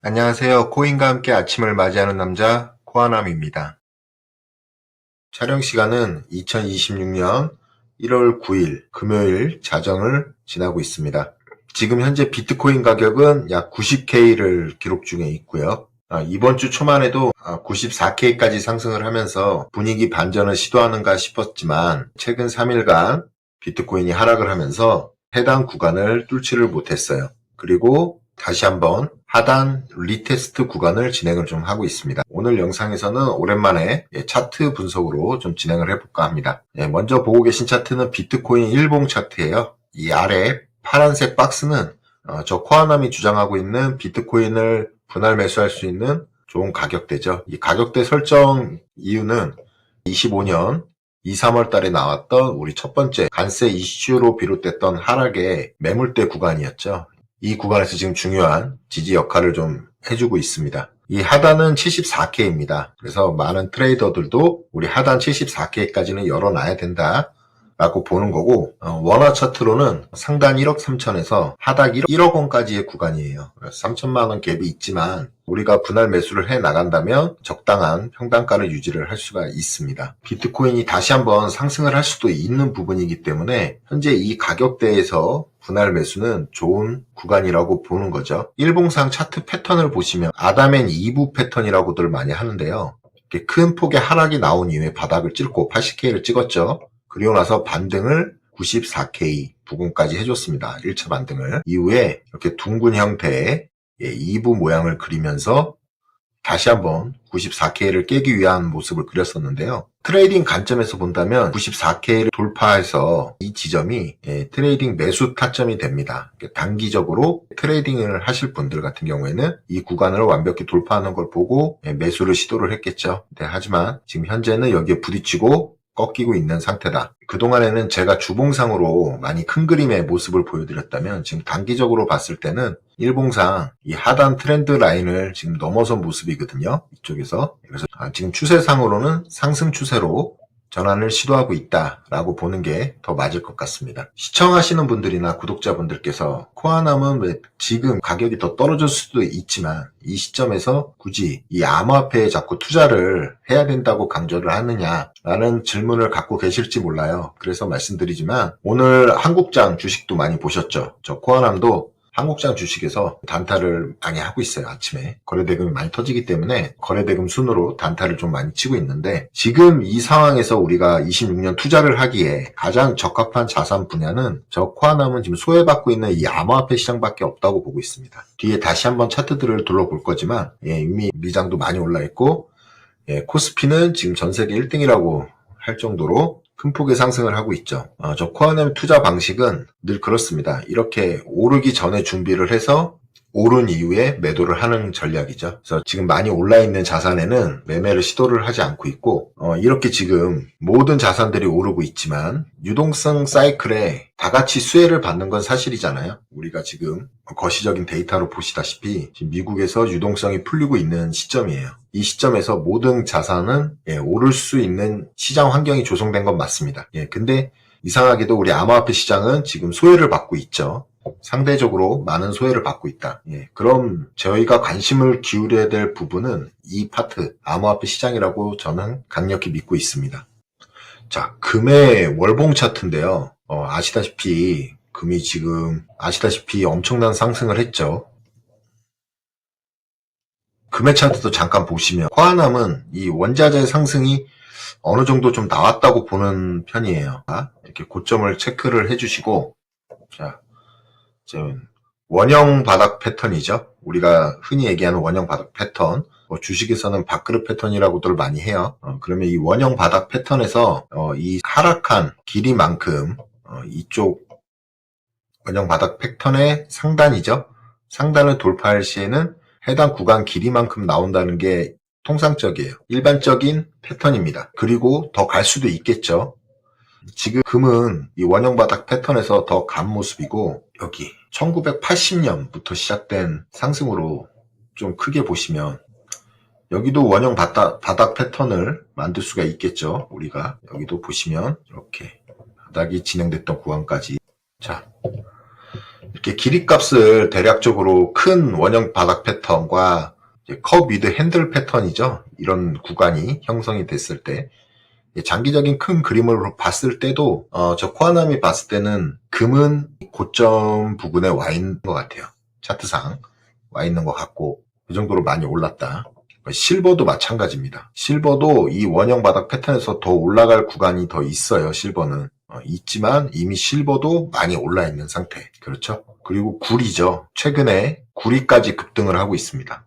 안녕하세요. 코인과 함께 아침을 맞이하는 남자 코아남입니다. 촬영 시간은 2026년 1월 9일 금요일 자정을 지나고 있습니다. 지금 현재 비트코인 가격은 약 90K를 기록 중에 있고요. 이번 주 초만 해도 94K까지 상승을 하면서 분위기 반전을 시도하는가 싶었지만 최근 3일간 비트코인이 하락을 하면서 해당 구간을 뚫지를 못했어요. 그리고 다시 한번 하단 리테스트 구간을 진행을 좀 하고 있습니다. 오늘 영상에서는 오랜만에 차트 분석으로 좀 진행을 해볼까 합니다. 먼저 보고 계신 차트는 비트코인 일봉 차트예요. 이 아래 파란색 박스는 저 코아남이 주장하고 있는 비트코인을 분할 매수할 수 있는 좋은 가격대죠. 이 가격대 설정 이유는 25년 2, 3월 달에 나왔던 우리 첫 번째 관세 이슈로 비롯됐던 하락의 매물대 구간이었죠. 이 구간에서 지금 중요한 지지 역할을 좀 해주고 있습니다. 이 하단은 74K입니다. 그래서 많은 트레이더들도 우리 하단 74K까지는 열어놔야 된다 라고 보는 거고, 원화 차트로는 상단 1억 3천에서 하단 1억 원까지의 구간이에요. 그래서 3천만 원 갭이 있지만 우리가 분할 매수를 해 나간다면 적당한 평단가를 유지를 할 수가 있습니다. 비트코인이 다시 한번 상승을 할 수도 있는 부분이기 때문에 현재 이 가격대에서 분할 매수는 좋은 구간이라고 보는 거죠. 일봉상 차트 패턴을 보시면 아담앤 이브 패턴이라고들 많이 하는데요. 이렇게 큰 폭의 하락이 나온 이후에 바닥을 찍고 80K를 찍었죠. 그리고 나서 반등을 94K 부근까지 해줬습니다. 1차 반등을. 이후에 이렇게 둥근 형태의 2부 모양을 그리면서 다시 한번 94K를 깨기 위한 모습을 그렸었는데요. 트레이딩 관점에서 본다면 94K를 돌파해서 이 지점이 트레이딩 매수 타점이 됩니다. 단기적으로 트레이딩을 하실 분들 같은 경우에는 이 구간을 완벽히 돌파하는 걸 보고 매수를 시도를 했겠죠. 하지만 지금 현재는 여기에 부딪히고 꺾이고 있는 상태다. 그동안에는 제가 주봉상으로 많이 큰 그림의 모습을 보여드렸다면 지금 단기적으로 봤을 때는 일봉상 이 하단 트렌드 라인을 지금 넘어선 모습이거든요. 이쪽에서. 그래서 지금 추세상으로는 상승 추세로 전환을 시도하고 있다라고 보는 게 더 맞을 것 같습니다. 시청하시는 분들이나 구독자분들께서 코아남은 왜 지금 가격이 더 떨어질 수도 있지만 이 시점에서 굳이 이 암호화폐에 자꾸 투자를 해야 된다고 강조를 하느냐라는 질문을 갖고 계실지 몰라요. 그래서 말씀드리지만 오늘 한국장 주식도 많이 보셨죠? 저 코아남도 한국장 주식에서 단타를 많이 하고 있어요. 아침에 거래대금이 많이 터지기 때문에 거래대금 순으로 단타를 좀 많이 치고 있는데 지금 이 상황에서 우리가 26년 투자를 하기에 가장 적합한 자산 분야는 저 코아남은 지금 소외받고 있는 이 암호화폐 시장밖에 없다고 보고 있습니다. 뒤에 다시 한번 차트들을 둘러볼 거지만 이미 미장도 많이 올라 있고 코스피는 지금 전세계 1등이라고 할 정도로 큰 폭의 상승을 하고 있죠. 저 코아남 투자 방식은 늘 그렇습니다. 이렇게 오르기 전에 준비를 해서 오른 이후에 매도를 하는 전략이죠. 그래서 지금 많이 올라있는 자산에는 매매를 시도를 하지 않고 있고 이렇게 지금 모든 자산들이 오르고 있지만 유동성 사이클에 다 같이 수혜를 받는 건 사실이잖아요. 우리가 지금 거시적인 데이터로 보시다시피 지금 미국에서 유동성이 풀리고 있는 시점이에요. 이 시점에서 모든 자산은 오를 수 있는 시장 환경이 조성된 건 맞습니다. 근데 이상하게도 우리 암호화폐 시장은 지금 소외를 받고 있죠. 상대적으로 많은 소외를 받고 있다. 그럼 저희가 관심을 기울여야 될 부분은 이 파트, 암호화폐 시장이라고 저는 강력히 믿고 있습니다. 자, 금의 월봉 차트인데요. 아시다시피 금이 지금 엄청난 상승을 했죠. 금의 차트도 잠깐 보시면 코아남은 이 원자재 상승이 어느 정도 좀 나왔다고 보는 편이에요. 이렇게 고점을 체크를 해주시고 자, 원형 바닥 패턴이죠. 우리가 흔히 얘기하는 원형 바닥 패턴. 주식에서는 밥그릇 패턴이라고들 많이 해요. 그러면 이 원형 바닥 패턴에서 이 하락한 길이만큼 이쪽 원형 바닥 패턴의 상단이죠. 상단을 돌파할 시에는 해당 구간 길이만큼 나온다는 게 통상적이에요. 일반적인 패턴입니다. 그리고 더 갈 수도 있겠죠. 지금 금은 이 원형 바닥 패턴에서 더 간 모습이고 여기 1980년부터 시작된 상승으로 좀 크게 보시면 여기도 원형 바닥 패턴을 만들 수가 있겠죠. 우리가 여기도 보시면 이렇게 바닥이 진행됐던 구간까지 자 이렇게 길이값을 대략적으로 큰 원형 바닥 패턴과 컵 위드 핸들 패턴이죠. 이런 구간이 형성이 됐을 때 장기적인 큰 그림으로 봤을 때도 저 코아남이 봤을 때는 금은 고점 부근에 와 있는 것 같아요. 차트상 와 있는 것 같고 그 정도로 많이 올랐다. 실버도 마찬가지입니다. 실버도 이 원형 바닥 패턴에서 더 올라갈 구간이 더 있어요. 실버는 있지만 이미 실버도 많이 올라 있는 상태. 그렇죠? 그리고 구리죠. 최근에 구리까지 급등을 하고 있습니다.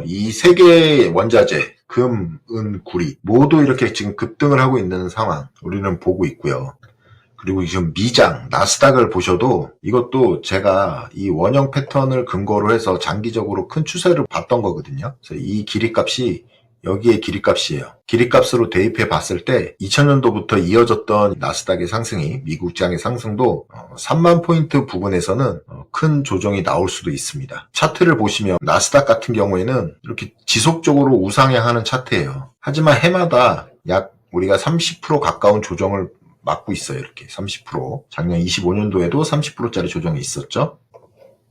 이 세 개의 원자재, 금, 은, 구리 모두 이렇게 지금 급등을 하고 있는 상황 우리는 보고 있고요. 그리고 지금 미장, 나스닥을 보셔도 이것도 제가 이 원형 패턴을 근거로 해서 장기적으로 큰 추세를 봤던 거거든요. 그래서 이 길이값이 여기에 길이값이에요. 길이값으로 대입해 봤을 때 2000년도부터 이어졌던 나스닥의 상승이 미국장의 상승도 3만 포인트 부분에서는 큰 조정이 나올 수도 있습니다. 차트를 보시면 나스닥 같은 경우에는 이렇게 지속적으로 우상향하는 차트예요. 하지만 해마다 약 우리가 30% 가까운 조정을 맞고 있어요. 이렇게 30%. 작년 25년도에도 30%짜리 조정이 있었죠.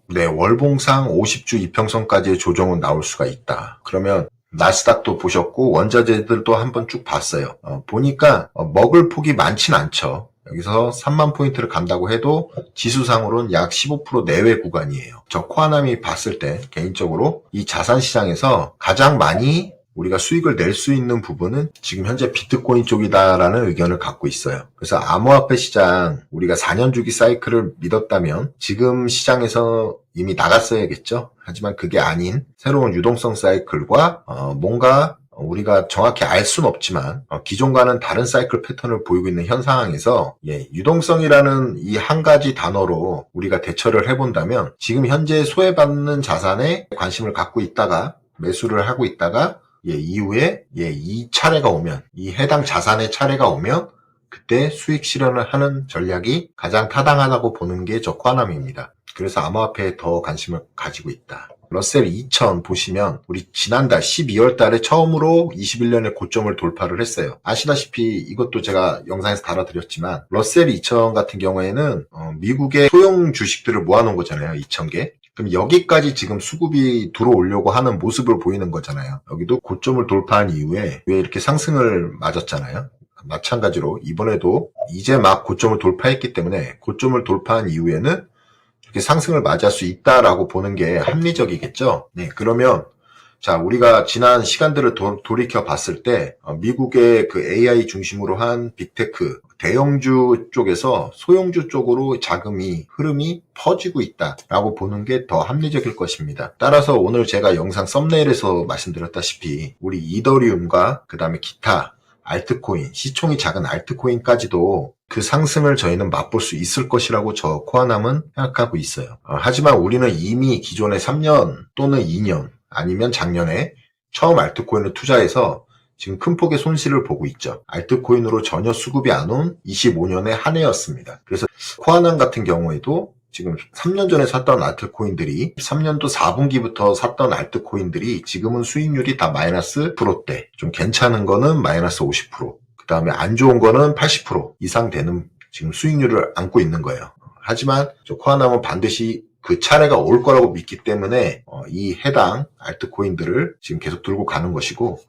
네, 월봉상 50주 이평선까지의 조정은 나올 수가 있다. 그러면 나스닥도 보셨고 원자재들도 한번 쭉 봤어요. 보니까 먹을 폭이 많진 않죠. 여기서 3만 포인트를 간다고 해도 지수상으로는 약 15% 내외 구간이에요. 저 코아남이 봤을 때 개인적으로 이 자산시장에서 가장 많이 우리가 수익을 낼 수 있는 부분은 지금 현재 비트코인 쪽이다라는 의견을 갖고 있어요. 그래서 암호화폐 시장 우리가 4년 주기 사이클을 믿었다면 지금 시장에서 이미 나갔어야겠죠. 하지만 그게 아닌 새로운 유동성 사이클과 뭔가 우리가 정확히 알 수는 없지만 기존과는 다른 사이클 패턴을 보이고 있는 현 상황에서 유동성이라는 이 한 가지 단어로 우리가 대처를 해본다면 지금 현재 소외받는 자산에 관심을 갖고 있다가 매수를 하고 있다가 이후에 이 차례가 오면 이 해당 자산의 차례가 오면 그때 수익 실현을 하는 전략이 가장 타당하다고 보는 게 저 코아남입니다. 그래서 암호화폐에 더 관심을 가지고 있다. 러셀 2000 보시면 우리 지난달 12월 달에 처음으로 21년의 고점을 돌파를 했어요. 아시다시피 이것도 제가 영상에서 다뤄드렸지만 러셀 2000 같은 경우에는 미국의 소형 주식들을 모아놓은 거잖아요. 2000개. 그럼 여기까지 지금 수급이 들어오려고 하는 모습을 보이는 거잖아요. 여기도 고점을 돌파한 이후에 왜 이렇게 상승을 맞았잖아요. 마찬가지로 이번에도 이제 막 고점을 돌파했기 때문에 고점을 돌파한 이후에는 이렇게 상승을 맞이할 수 있다라고 보는 게 합리적이겠죠. 네, 그러면 자, 우리가 지난 시간들을 돌이켜 봤을 때 미국의 그 AI 중심으로 한 빅테크 대형주 쪽에서 소형주 쪽으로 자금이 흐름이 퍼지고 있다라고 보는 게 더 합리적일 것입니다. 따라서 오늘 제가 영상 썸네일에서 말씀드렸다시피 우리 이더리움과 그 다음에 기타 알트코인, 시총이 작은 알트코인까지도 그 상승을 저희는 맛볼 수 있을 것이라고 저 코아남은 생각하고 있어요. 하지만 우리는 이미 기존의 3년 또는 2년 아니면 작년에 처음 알트코인을 투자해서 지금 큰 폭의 손실을 보고 있죠. 알트코인으로 전혀 수급이 안 온 25년의 한 해였습니다. 그래서 코아남 같은 경우에도 지금 3년 전에 샀던 알트코인들이 3년도 4분기부터 샀던 알트코인들이 지금은 수익률이 다 마이너스 10%대. 좀 괜찮은 거는 마이너스 50%. 그 다음에 안 좋은 거는 80% 이상 되는 지금 수익률을 안고 있는 거예요. 하지만 저 코아남은 반드시 그 차례가 올 거라고 믿기 때문에 이 해당 알트코인들을 지금 계속 들고 가는 것이고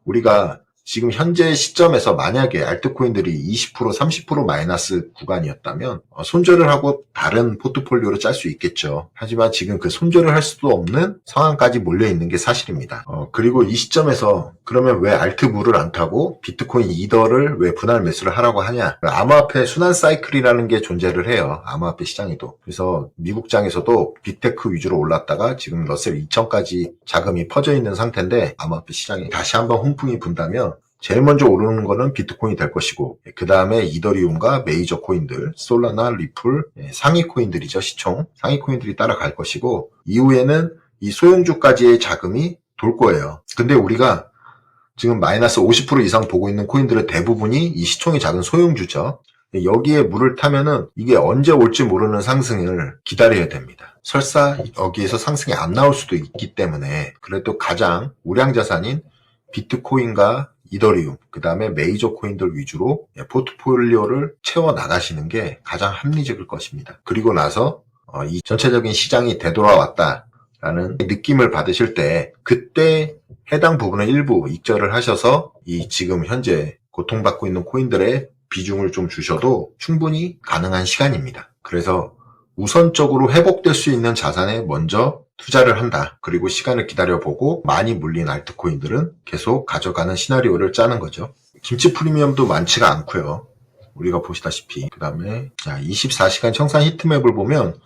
우리가 지금 현재 시점에서 만약에 알트코인들이 20% 30% 마이너스 구간이었다면 손절을 하고 다른 포트폴리오를 짤 수 있겠죠. 하지만 지금 그 손절을 할 수도 없는 상황까지 몰려있는 게 사실입니다. 그리고 이 시점에서 그러면 왜 알트물을 안 타고 비트코인 이더를 왜 분할 매수를 하라고 하냐. 암호화폐 순환 사이클이라는 게 존재를 해요. 암호화폐 시장에도. 그래서 미국장에서도 빅테크 위주로 올랐다가 지금 러셀 2000까지 자금이 퍼져 있는 상태인데 암호화폐 시장이 다시 한번 훈풍이 분다면 제일 먼저 오르는 거는 비트코인이 될 것이고 그 다음에 이더리움과 메이저 코인들, 솔라나, 리플, 상위 코인들이죠. 시총 상위 코인들이 따라갈 것이고 이후에는 이 소형주까지의 자금이 돌 거예요. 근데 우리가 지금 마이너스 50% 이상 보고 있는 코인들의 대부분이 이 시총이 작은 소형주죠. 여기에 물을 타면은 이게 언제 올지 모르는 상승을 기다려야 됩니다. 설사 여기에서 상승이 안 나올 수도 있기 때문에 그래도 가장 우량 자산인 비트코인과 이더리움, 그 다음에 메이저 코인들 위주로 포트폴리오를 채워 나가시는 게 가장 합리적일 것입니다. 그리고 나서 이 전체적인 시장이 되돌아왔다라는 느낌을 받으실 때 그때 해당 부분을 일부 익절을 하셔서 이 지금 현재 고통받고 있는 코인들의 비중을 좀 주셔도 충분히 가능한 시간입니다. 그래서 우선적으로 회복될 수 있는 자산에 먼저 투자를 한다. 그리고 시간을 기다려보고 많이 물린 알트코인들은 계속 가져가는 시나리오를 짜는 거죠. 김치 프리미엄도 많지가 않고요. 우리가 보시다시피 그 다음에 24시간 청산 히트맵을 보면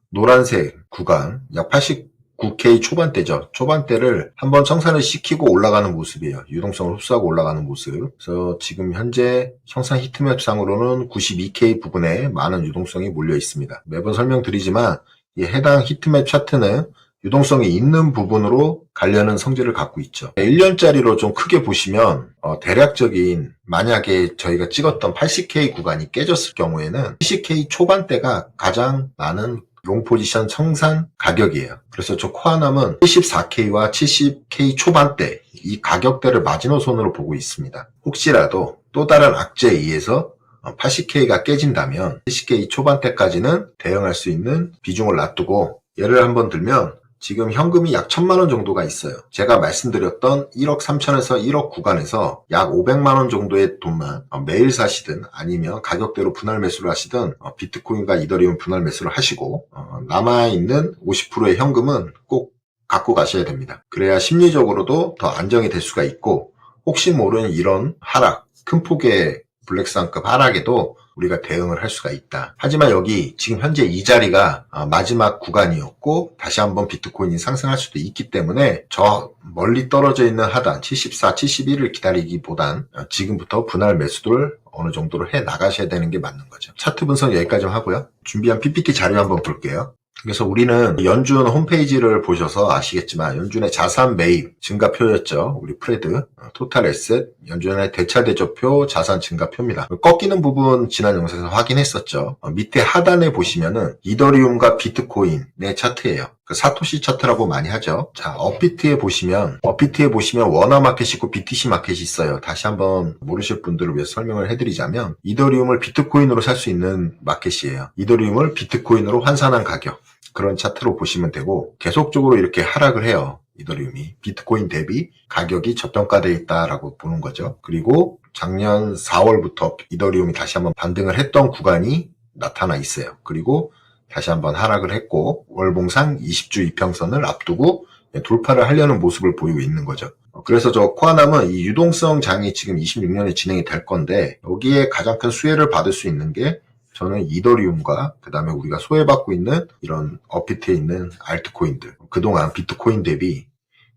노란색 구간 약 89K 초반대죠. 초반대를 한번 청산을 시키고 올라가는 모습이에요. 유동성을 흡수하고 올라가는 모습. 그래서 지금 현재 청산 히트맵 상으로는 92K 부근에 많은 유동성이 몰려 있습니다. 매번 설명드리지만 이 해당 히트맵 차트는 유동성이 있는 부분으로 가려는 성질을 갖고 있죠. 1년짜리로 좀 크게 보시면 대략적인 만약에 저희가 찍었던 80K 구간이 깨졌을 경우에는 70K 초반대가 가장 많은 롱 포지션 청산 가격이에요. 그래서 저 코아남은 74K와 70K 초반대 이 가격대를 마지노선으로 보고 있습니다. 혹시라도 또 다른 악재에 의해서 80K가 깨진다면 70K 초반대까지는 대응할 수 있는 비중을 놔두고 예를 한번 들면 지금 현금이 약 1000만 원 정도가 있어요. 제가 말씀드렸던 1억 3천에서 1억 구간에서 약 500만 원 정도의 돈만 매일 사시든 아니면 가격대로 분할 매수를 하시든 비트코인과 이더리움 분할 매수를 하시고 남아있는 50%의 현금은 꼭 갖고 가셔야 됩니다. 그래야 심리적으로도 더 안정이 될 수가 있고 혹시 모르는 이런 하락, 큰 폭의 블랙스완급 하락에도 우리가 대응을 할 수가 있다. 하지만 여기 지금 현재 이 자리가 마지막 구간이었고 다시 한번 비트코인이 상승할 수도 있기 때문에 저 멀리 떨어져 있는 하단 74, 71을 기다리기보단 지금부터 분할 매수를 어느 정도로 해 나가셔야 되는 게 맞는 거죠. 차트 분석 여기까지 하고요. 준비한 PPT 자료 한번 볼게요. 그래서 우리는 연준 홈페이지를 보셔서 아시겠지만 연준의 자산 매입 증가표였죠. 우리 프레드 토탈 에셋 연준의 대차대조표 자산 증가표입니다. 꺾이는 부분 지난 영상에서 확인했었죠. 밑에 하단에 보시면은 이더리움과 비트코인의 차트예요. 그 사토시 차트라고 많이 하죠. 자, 업비트에 보시면 원화 마켓이 있고 BTC 마켓이 있어요. 다시 한번 모르실 분들을 위해서 설명을 해드리자면 이더리움을 비트코인으로 살 수 있는 마켓이에요. 이더리움을 비트코인으로 환산한 가격. 그런 차트로 보시면 되고 계속적으로 이렇게 하락을 해요. 이더리움이 비트코인 대비 가격이 저평가되어 있다라고 보는 거죠. 그리고 작년 4월부터 이더리움이 다시 한번 반등을 했던 구간이 나타나 있어요. 그리고 다시 한번 하락을 했고 월봉상 20주 이평선을 앞두고 돌파를 하려는 모습을 보이고 있는 거죠. 그래서 저 코아남은 이 유동성 장이 지금 26년에 진행이 될 건데 여기에 가장 큰 수혜를 받을 수 있는 게 저는 이더리움과 그 다음에 우리가 소외받고 있는 이런 업비트에 있는 알트코인들 그동안 비트코인 대비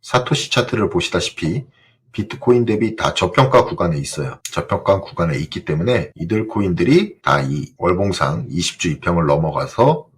사토시 차트를 보시다시피 비트코인 대비 다 저평가 구간에 있어요. 저평가 구간에 있기 때문에 이들 코인들이 다 이 월봉상 20주 이평을 넘어가서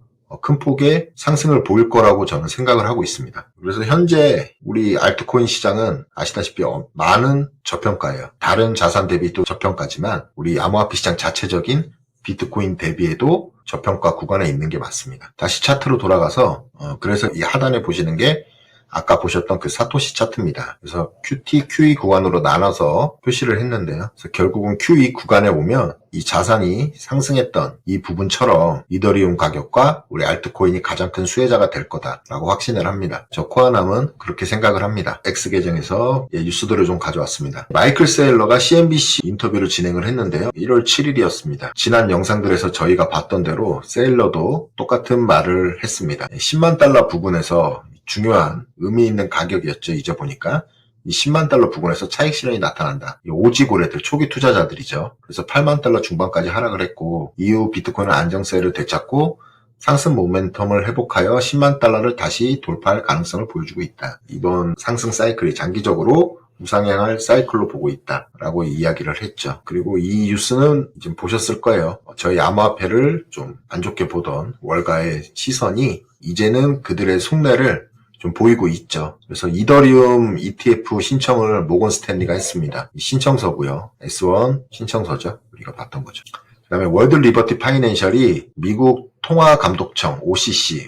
큰 폭의 상승을 보일 거라고 저는 생각을 하고 있습니다. 그래서 현재 우리 알트코인 시장은 아시다시피 많은 저평가예요. 다른 자산 대비 또 저평가지만 우리 암호화폐 시장 자체적인 비트코인 대비해도 저평가 구간에 있는 게 맞습니다. 다시 차트로 돌아가서 그래서 이 하단에 보시는 게 아까 보셨던 그 사토시 차트입니다. 그래서 QT, QE 구간으로 나눠서 표시를 했는데요. 그래서 결국은 QE 구간에 오면 이 자산이 상승했던 이 부분처럼 이더리움 가격과 우리 알트코인이 가장 큰 수혜자가 될 거다라고 확신을 합니다. 저 코아남은 그렇게 생각을 합니다. X 계정에서 뉴스들을 좀 가져왔습니다. 마이클 세일러가 CNBC 인터뷰를 진행을 했는데요. 1월 7일이었습니다. 지난 영상들에서 저희가 봤던 대로 세일러도 똑같은 말을 했습니다. 10만 달러 부근에서 중요한 의미 있는 가격이었죠. 잊어보니까 이 10만 달러 부근에서 차익 실현이 나타난다. 이 오지고래들 초기 투자자들이죠. 그래서 8만 달러 중반까지 하락을 했고 이후 비트코인은 안정세를 되찾고 상승 모멘텀을 회복하여 10만 달러를 다시 돌파할 가능성을 보여주고 있다. 이번 상승 사이클이 장기적으로 우상향할 사이클로 보고 있다라고 이야기를 했죠. 그리고 이 뉴스는 지금 보셨을 거예요. 저희 암호화폐를 좀 안 좋게 보던 월가의 시선이 이제는 그들의 속내를 좀 보이고 있죠. 그래서 이더리움 ETF 신청을 모건 스탠리가 했습니다. 신청서고요. S1 신청서죠. 우리가 봤던 거죠. 그 다음에 월드 리버티 파이낸셜이 미국 통화감독청 OCC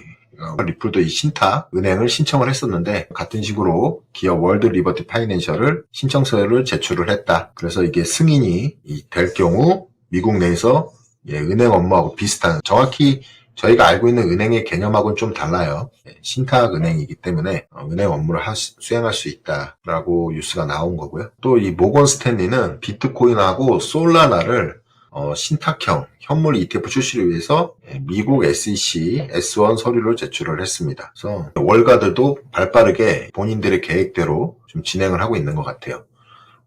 리플도 이 신탁 은행을 신청을 했었는데 같은 식으로 기업 월드 리버티 파이낸셜을 신청서를 제출을 했다. 그래서 이게 승인이 될 경우 미국 내에서 은행 업무하고 비슷한 정확히 저희가 알고 있는 은행의 개념하고는 좀 달라요. 신탁은행이기 때문에 은행 업무를 수행할 수 있다라고 뉴스가 나온 거고요. 또 이 모건 스탠리는 비트코인하고 솔라나를 신탁형 현물 ETF 출시를 위해서 미국 SEC S1 서류를 제출을 했습니다. 그래서 월가들도 발빠르게 본인들의 계획대로 좀 진행을 하고 있는 것 같아요.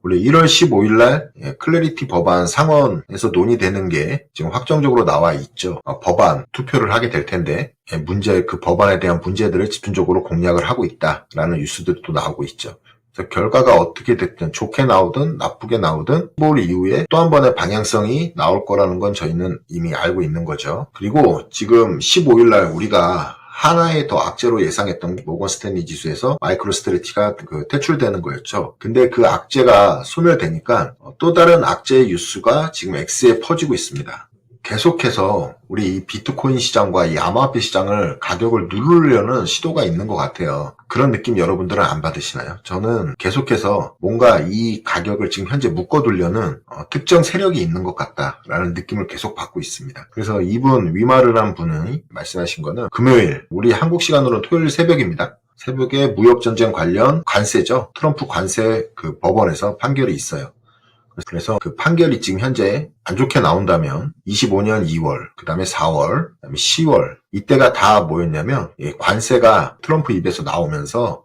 원래 1월 15일 날 클래리티 법안 상원에서 논의되는 게 지금 확정적으로 나와 있죠. 법안 투표를 하게 될 텐데 그 법안에 대한 문제들을 집중적으로 공략을 하고 있다라는 뉴스들도 나오고 있죠. 그래서 결과가 어떻게 됐든 좋게 나오든 나쁘게 나오든 볼 이후에 또 한 번의 방향성이 나올 거라는 건 저희는 이미 알고 있는 거죠. 그리고 지금 15일 날 우리가 하나의 더 악재로 예상했던 모건 스탠리 지수에서 마이크로스트래티가 퇴출되는 거였죠. 근데 그 악재가 소멸되니까 또 다른 악재의 뉴스가 지금 X에 퍼지고 있습니다. 계속해서 우리 이 비트코인 시장과 이 암호화폐 시장을 가격을 누르려는 시도가 있는 것 같아요. 그런 느낌 여러분들은 안 받으시나요? 저는 계속해서 뭔가 이 가격을 지금 현재 묶어두려는 특정 세력이 있는 것 같다라는 느낌을 계속 받고 있습니다. 그래서 이분 위마르란 분이 말씀하신 거는 금요일, 우리 한국 시간으로는 토요일 새벽입니다. 새벽에 무역전쟁 관련 관세죠. 트럼프 관세 그 법원에서 판결이 있어요. 그래서 그 판결이 지금 현재 안 좋게 나온다면 25년 2월, 그 다음에 4월, 그 다음에 10월 이때가 다 뭐였냐면 관세가 트럼프 입에서 나오면서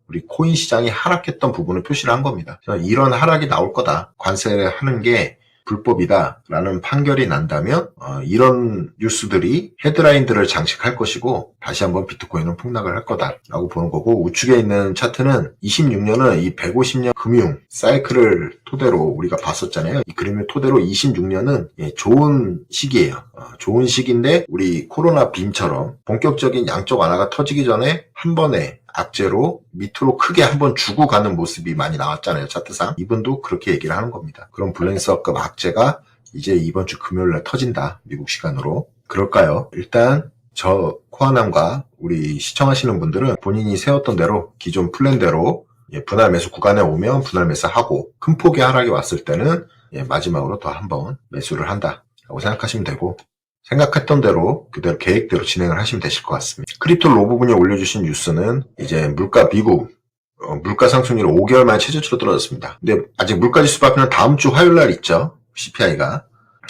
우리 코인 시장이 하락했던 부분을 표시를 한 겁니다. 그래서 이런 하락이 나올 거다. 관세를 하는 게 불법이다라는 판결이 난다면 이런 뉴스들이 헤드라인들을 장식할 것이고 다시 한번 비트코인은 폭락을 할 거다라고 보는 거고, 우측에 있는 차트는 26년은 이 150년 금융 사이클을 토대로 우리가 봤었잖아요. 이 그림을 토대로 26년은 좋은 시기예요. 좋은 시기인데 우리 코로나 빔처럼 본격적인 양적 완화가 터지기 전에 한 번에 악재로 밑으로 크게 한번 주고 가는 모습이 많이 나왔잖아요. 차트상. 이분도 그렇게 얘기를 하는 겁니다. 그럼 블랭서급 악재가 이제 이번 주 금요일날 터진다. 미국 시간으로. 그럴까요? 일단 저 코아남과 우리 시청하시는 분들은 본인이 세웠던 대로 기존 플랜대로 분할 매수 구간에 오면 분할 매수하고 큰 폭의 하락이 왔을 때는 마지막으로 더 한번 매수를 한다라고 생각하시면 되고, 생각했던 대로 그대로 계획대로 진행을 하시면 되실 것 같습니다. 크립토 로부분이 올려주신 뉴스는 이제 미국 물가 상승률이 5개월 만에 최저치로 떨어졌습니다. 근데 아직 물가지수 발표는 다음 주 화요일 날 있죠. CPI가.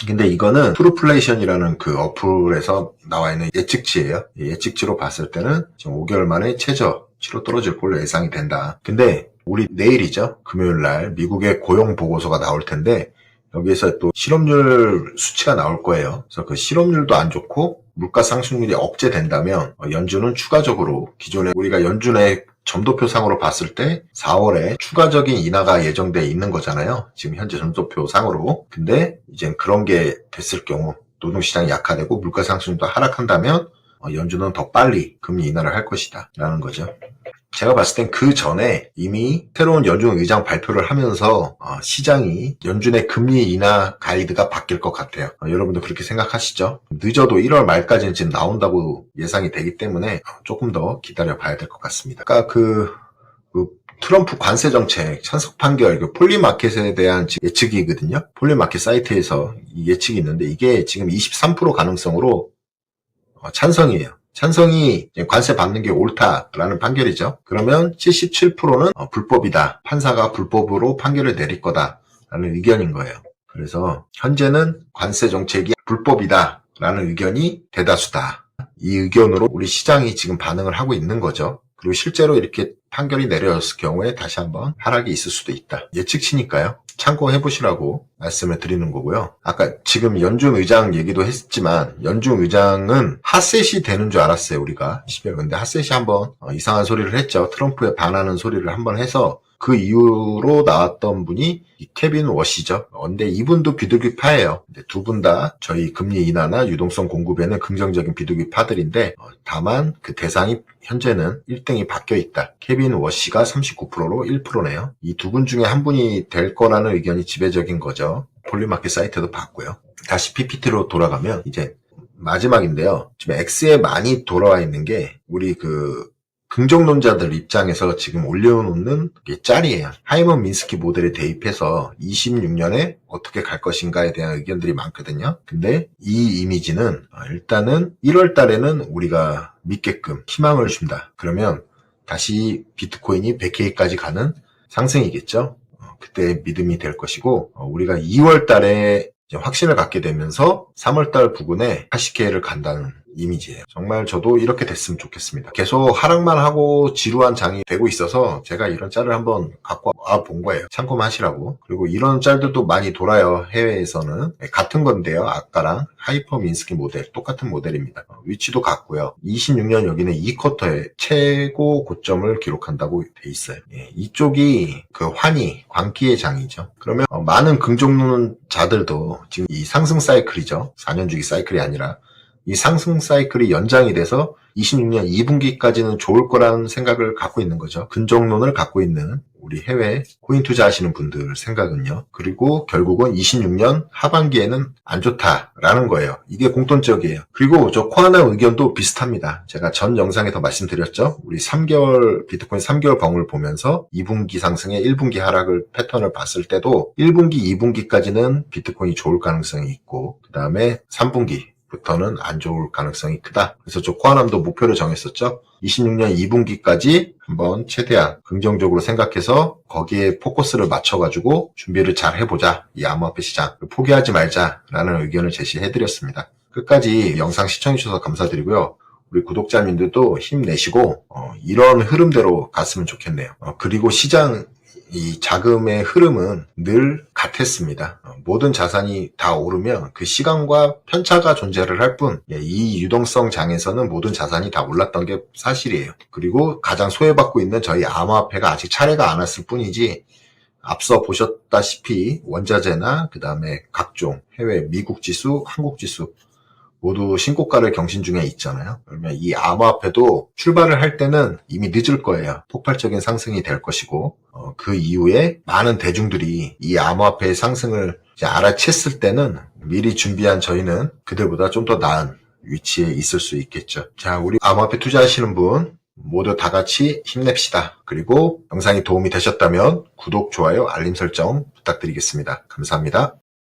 근데 이거는 트루플레이션이라는 그 어플에서 나와 있는 예측치예요. 예측치로 봤을 때는 지금 5개월 만에 최저치로 떨어질 걸로 예상이 된다. 근데 우리 내일이죠. 금요일 날 미국의 고용 보고서가 나올 텐데 여기에서 또 실업률 수치가 나올 거예요. 그래서 그 실업률도 안 좋고 물가 상승률이 억제된다면 연준은 추가적으로 기존에 우리가 연준의 점도표상으로 봤을 때 4월에 추가적인 인하가 예정돼 있는 거잖아요. 지금 현재 점도표상으로. 근데 이제 그런 게 됐을 경우 노동시장이 약화되고 물가 상승률도 하락한다면 연준은 더 빨리 금리 인하를 할 것이다 라는 거죠. 제가 봤을 땐 그 전에 이미 새로운 연준 의장 발표를 하면서 시장이 연준의 금리 인하 가이드가 바뀔 것 같아요. 여러분도 그렇게 생각하시죠? 늦어도 1월 말까지는 지금 나온다고 예상이 되기 때문에 조금 더 기다려 봐야 될 것 같습니다. 아까 그 트럼프 관세 정책 찬성 판결 폴리마켓에 대한 예측이거든요. 폴리마켓 사이트에서 이 예측이 있는데 이게 지금 23% 가능성으로 찬성이에요. 찬성이 관세 받는 게 옳다라는 판결이죠. 그러면 77%는 불법이다. 판사가 불법으로 판결을 내릴 거다라는 의견인 거예요. 그래서 현재는 관세 정책이 불법이다라는 의견이 대다수다. 이 의견으로 우리 시장이 지금 반응을 하고 있는 거죠. 그리고 실제로 이렇게 판결이 내려졌을 경우에 다시 한번 하락이 있을 수도 있다. 예측치니까요. 참고해 보시라고 말씀을 드리는 거고요. 아까 지금 연준 의장 얘기도 했지만 연준 의장은 핫셋이 되는 줄 알았어요. 우리가 10일. 근데 핫셋이 한번 이상한 소리를 했죠. 트럼프에 반하는 소리를 한번 해서 그 이후로 나왔던 분이 케빈 워시죠. 근데 이분도 비둘기파예요. 두 분 다 저희 금리 인하나 유동성 공급에는 긍정적인 비둘기파들인데 다만 그 대상이 현재는 1등이 바뀌어 있다. 케빈 워시가 39%로 1%네요. 이 두 분 중에 한 분이 될 거라는 의견이 지배적인 거죠. 폴리마켓 사이트도 봤고요. 다시 PPT로 돌아가면 이제 마지막인데요. 지금 X에 많이 돌아와 있는 게 우리 긍정론자들 입장에서 지금 올려놓는 게 짤이에요. 하이먼 민스키 모델에 대입해서 26년에 어떻게 갈 것인가에 대한 의견들이 많거든요. 근데 이 이미지는 일단은 1월 달에는 우리가 믿게끔 희망을 준다. 그러면 다시 비트코인이 100K까지 가는 상승이겠죠. 그때 믿음이 될 것이고, 우리가 2월 달에 이제 확신을 갖게 되면서 3월 달 부근에 80K를 간다는 이미지예요. 정말 저도 이렇게 됐으면 좋겠습니다. 계속 하락만 하고 지루한 장이 되고 있어서 제가 이런 짤을 한번 갖고 와 본 거예요. 참고만 하시라고. 그리고 이런 짤들도 많이 돌아요. 해외에서는. 같은 건데요. 아까랑 하이퍼 민스키 모델 똑같은 모델입니다. 위치도 같고요. 26년 여기는 2쿼터에 최고 고점을 기록한다고 돼 있어요. 이쪽이 그 환희, 광기의 장이죠. 그러면 많은 긍정론자들도 지금 이 상승 사이클이죠. 4년 주기 사이클이 아니라 이 상승 사이클이 연장이 돼서 26년 2분기까지는 좋을 거라는 생각을 갖고 있는 거죠. 근정론을 갖고 있는 우리 해외 코인 투자하시는 분들 생각은요. 그리고 결국은 26년 하반기에는 안 좋다라는 거예요. 이게 공통적이에요. 그리고 저 코아나 의견도 비슷합니다. 제가 전 영상에서 말씀드렸죠. 우리 3개월 비트코인 3개월 벙을 보면서 2분기 상승에 1분기 하락을 패턴을 봤을 때도 1분기, 2분기까지는 비트코인이 좋을 가능성이 있고 그 다음에 3분기 부터는 안 좋을 가능성이 크다. 그래서 저 코아남도 목표를 정했었죠. 26년 2분기까지 한번 최대한 긍정적으로 생각해서 거기에 포커스를 맞춰가지고 준비를 잘 해보자. 이 암호화폐 시장 포기하지 말자라는 의견을 제시해드렸습니다. 끝까지 영상 시청해주셔서 감사드리고요. 우리 구독자님들도 힘내시고 이런 흐름대로 갔으면 좋겠네요. 그리고 시장 이 자금의 흐름은 늘 같았습니다. 모든 자산이 다 오르면 그 시간과 편차가 존재를 할 뿐, 이 유동성 장에서는 모든 자산이 다 올랐던 게 사실이에요. 그리고 가장 소외받고 있는 저희 암호화폐가 아직 차례가 안 왔을 뿐이지, 앞서 보셨다시피 원자재나 그 다음에 각종 해외 미국 지수, 한국 지수 모두 신고가를 경신 중에 있잖아요. 그러면 이 암호화폐도 출발을 할 때는 이미 늦을 거예요. 폭발적인 상승이 될 것이고 그 이후에 많은 대중들이 이 암호화폐의 상승을 이제 알아챘을 때는 미리 준비한 저희는 그들보다 좀 더 나은 위치에 있을 수 있겠죠. 자, 우리 암호화폐 투자하시는 분 모두 다 같이 힘냅시다. 그리고 영상이 도움이 되셨다면 구독, 좋아요, 알림 설정 부탁드리겠습니다. 감사합니다.